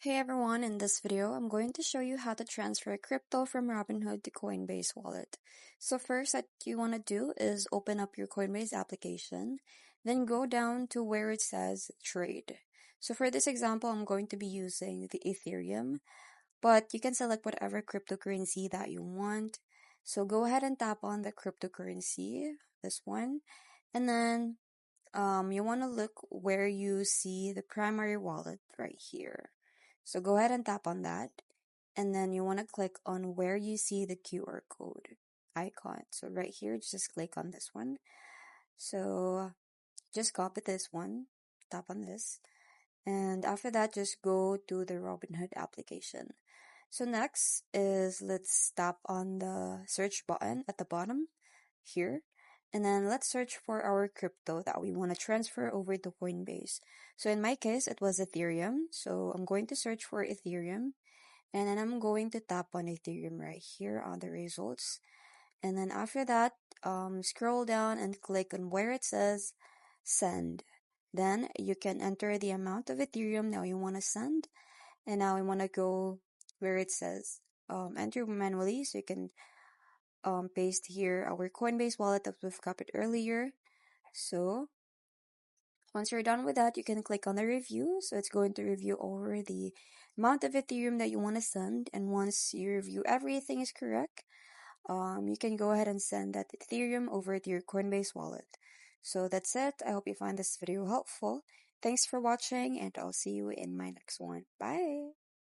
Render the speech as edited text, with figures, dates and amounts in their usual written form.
Hey everyone, in this video, I'm going to show you how to transfer crypto from Robinhood to Coinbase wallet. So first, what you want to do is open up your Coinbase application, then go down to where it says trade. So for this example, I'm going to be using the Ethereum, but you can select whatever cryptocurrency that you want. So go ahead and tap on the cryptocurrency, this one, and then you want to look where you see the primary wallet right here. So go ahead and tap on that. And then you want to click on where you see the QR code icon. So right here, just click on this one. So just copy this one, tap on this. And after that, just go to the Robinhood application. So next is let's tap on the search button at the bottom here. And then let's search for our crypto that we want to transfer over to Coinbase. So in my case, it was Ethereum. So I'm going to search for Ethereum. And then I'm going to tap on Ethereum right here on the results. And then after that, scroll down and click on where it says send. Then you can enter the amount of Ethereum now you want to send. And now we want to go where it says enter manually. So you can paste here our Coinbase wallet that we've copied earlier. So once you're done with that, you can click on the review. So it's going to review over the amount of Ethereum that you want to send. And once you review everything is correct, you can go ahead and send that Ethereum over to your Coinbase wallet. So that's it. I hope you find this video helpful. Thanks for watching, and I'll see you in my next one. Bye!